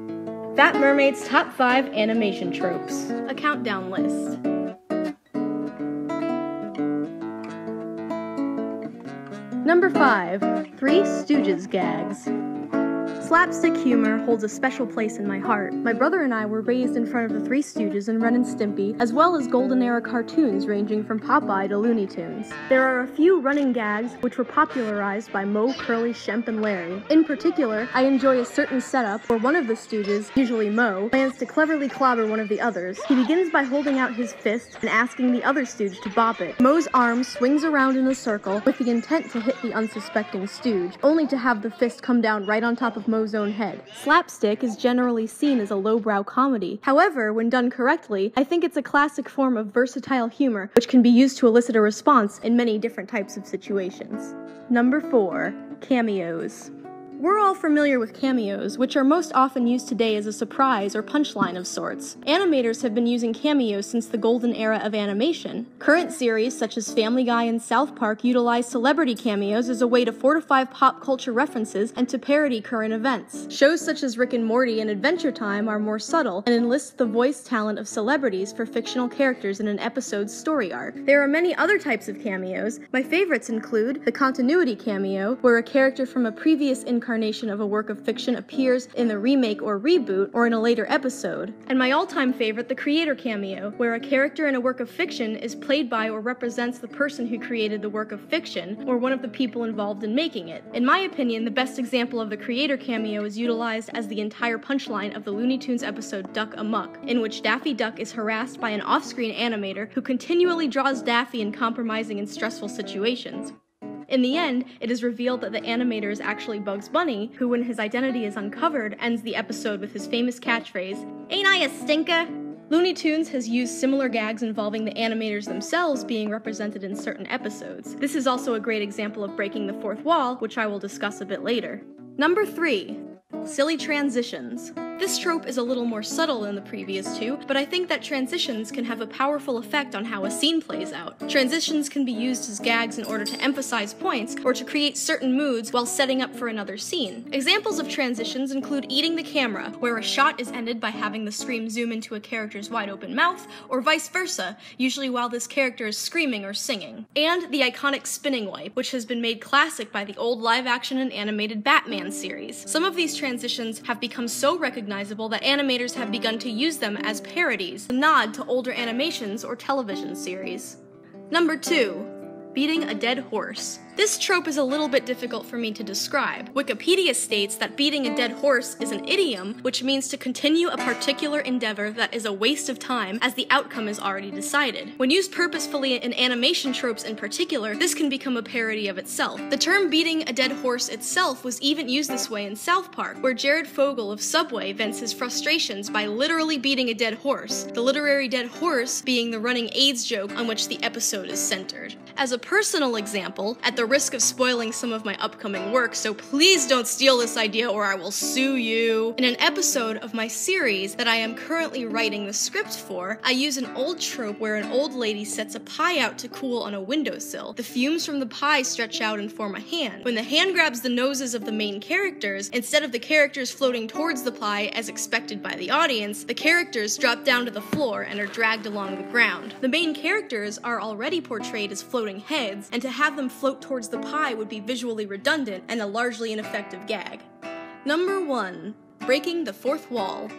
Fat Mermaid's Top 5 Animation Tropes. A countdown list. Number 5. Three Stooges Gags. Slapstick humor holds a special place in my heart. My brother and I were raised in front of the Three Stooges and Ren and Stimpy, as well as Golden Era cartoons ranging from Popeye to Looney Tunes. There are a few running gags which were popularized by Moe, Curly, Shemp, and Larry. In particular, I enjoy a certain setup where one of the Stooges, usually Moe, plans to cleverly clobber one of the others. He begins by holding out his fist and asking the other Stooge to bop it. Moe's arm swings around in a circle with the intent to hit the unsuspecting Stooge, only to have the fist come down right on top of Moe's own head. Slapstick is generally seen as a lowbrow comedy. However, when done correctly, I think it's a classic form of versatile humor which can be used to elicit a response in many different types of situations. Number 4. Cameos. We're all familiar with cameos, which are most often used today as a surprise or punchline of sorts. Animators have been using cameos since the golden era of animation. Current series, such as Family Guy and South Park, utilize celebrity cameos as a way to fortify pop culture references and to parody current events. Shows such as Rick and Morty and Adventure Time are more subtle and enlist the voice talent of celebrities for fictional characters in an episode's story arc. There are many other types of cameos. My favorites include the continuity cameo, where a character from a previous incarnation of a work of fiction appears in the remake or reboot or in a later episode. And my all-time favorite, the creator cameo, where a character in a work of fiction is played by or represents the person who created the work of fiction or one of the people involved in making it. In my opinion, the best example of the creator cameo is utilized as the entire punchline of the Looney Tunes episode Duck Amuck, in which Daffy Duck is harassed by an off-screen animator who continually draws Daffy in compromising and stressful situations. In the end, it is revealed that the animator is actually Bugs Bunny, who, when his identity is uncovered, ends the episode with his famous catchphrase, "Ain't I a stinker?" Looney Tunes has used similar gags involving the animators themselves being represented in certain episodes. This is also a great example of breaking the fourth wall, which I will discuss a bit later. Number 3. Silly transitions. This trope is a little more subtle than the previous two, but I think that transitions can have a powerful effect on how a scene plays out. Transitions can be used as gags in order to emphasize points or to create certain moods while setting up for another scene. Examples of transitions include eating the camera, where a shot is ended by having the screen zoom into a character's wide-open mouth, or vice versa, usually while this character is screaming or singing. And the iconic spinning wipe, which has been made classic by the old live-action and animated Batman series. Some of these transitions have become so recognizable that animators have begun to use them as parodies, a nod to older animations or television series. Number 2. Beating a dead horse. This trope is a little bit difficult for me to describe. Wikipedia states that beating a dead horse is an idiom, which means to continue a particular endeavor that is a waste of time as the outcome is already decided. When used purposefully in animation tropes in particular, this can become a parody of itself. The term beating a dead horse itself was even used this way in South Park, where Jared Fogle of Subway vents his frustrations by literally beating a dead horse, the literary dead horse being the running AIDS joke on which the episode is centered. As a personal example, at the risk of spoiling some of my upcoming work, so please don't steal this idea or I will sue you. In an episode of my series that I am currently writing the script for, I use an old trope where an old lady sets a pie out to cool on a windowsill. The fumes from the pie stretch out and form a hand. When the hand grabs the noses of the main characters, instead of the characters floating towards the pie as expected by the audience, the characters drop down to the floor and are dragged along the ground. The main characters are already portrayed as floating heads, and to have them float towards the pie would be visually redundant and a largely ineffective gag. Number 1. Breaking the fourth wall.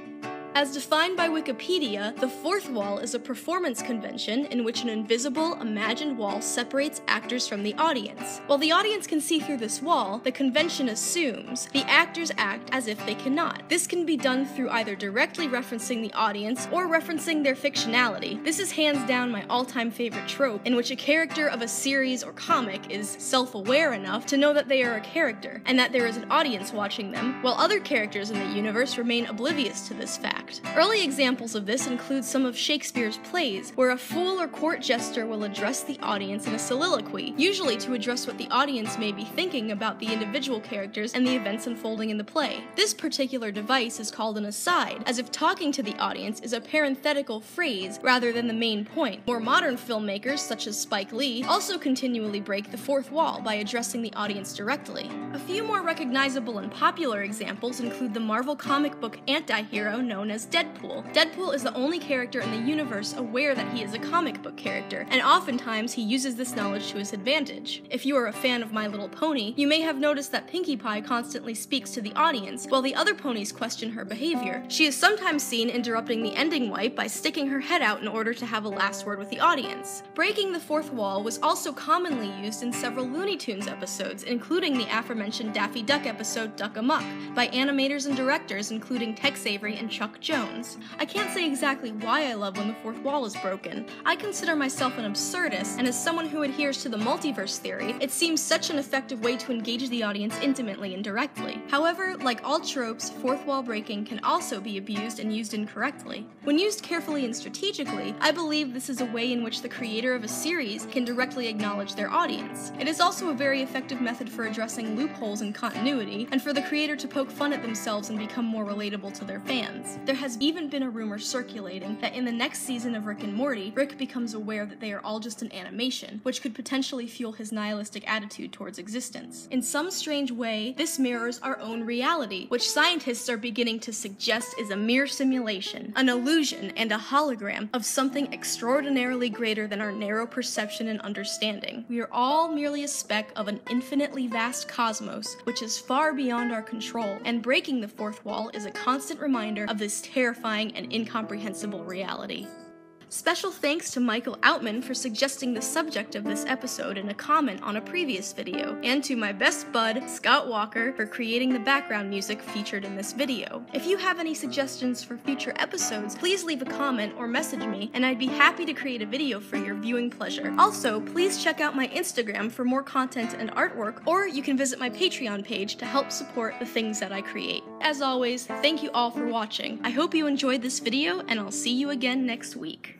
As defined by Wikipedia, the fourth wall is a performance convention in which an invisible, imagined wall separates actors from the audience. While the audience can see through this wall, the convention assumes the actors act as if they cannot. This can be done through either directly referencing the audience or referencing their fictionality. This is hands down my all-time favorite trope, in which a character of a series or comic is self-aware enough to know that they are a character, and that there is an audience watching them, while other characters in the universe remain oblivious to this fact. act. Early examples of this include some of Shakespeare's plays, where a fool or court jester will address the audience in a soliloquy, usually to address what the audience may be thinking about the individual characters and the events unfolding in the play. This particular device is called an aside, as if talking to the audience is a parenthetical phrase rather than the main point. More modern filmmakers, such as Spike Lee, also continually break the fourth wall by addressing the audience directly. A few more recognizable and popular examples include the Marvel comic book anti-hero known as Deadpool. Deadpool is the only character in the universe aware that he is a comic book character, and oftentimes he uses this knowledge to his advantage. If you are a fan of My Little Pony, you may have noticed that Pinkie Pie constantly speaks to the audience, while the other ponies question her behavior. She is sometimes seen interrupting the ending wipe by sticking her head out in order to have a last word with the audience. Breaking the fourth wall was also commonly used in several Looney Tunes episodes, including the aforementioned Daffy Duck episode Duck Amuck, by animators and directors including Tex Avery and Chuck Jones. I can't say exactly why I love when the fourth wall is broken. I consider myself an absurdist, and as someone who adheres to the multiverse theory, it seems such an effective way to engage the audience intimately and directly. However, like all tropes, fourth wall breaking can also be abused and used incorrectly. When used carefully and strategically, I believe this is a way in which the creator of a series can directly acknowledge their audience. It is also a very effective method for addressing loopholes in continuity, and for the creator to poke fun at themselves and become more relatable to their fans. There has even been a rumor circulating that in the next season of Rick and Morty, Rick becomes aware that they are all just an animation, which could potentially fuel his nihilistic attitude towards existence. In some strange way, this mirrors our own reality, which scientists are beginning to suggest is a mere simulation, an illusion, and a hologram of something extraordinarily greater than our narrow perception and understanding. We are all merely a speck of an infinitely vast cosmos, which is far beyond our control, and breaking the fourth wall is a constant reminder of this terrifying and incomprehensible reality. Special thanks to Michael Outman for suggesting the subject of this episode in a comment on a previous video, and to my best bud, Scott Walker, for creating the background music featured in this video. If you have any suggestions for future episodes, please leave a comment or message me, and I'd be happy to create a video for your viewing pleasure. Also, please check out my Instagram for more content and artwork, or you can visit my Patreon page to help support the things that I create. As always, thank you all for watching. I hope you enjoyed this video, and I'll see you again next week.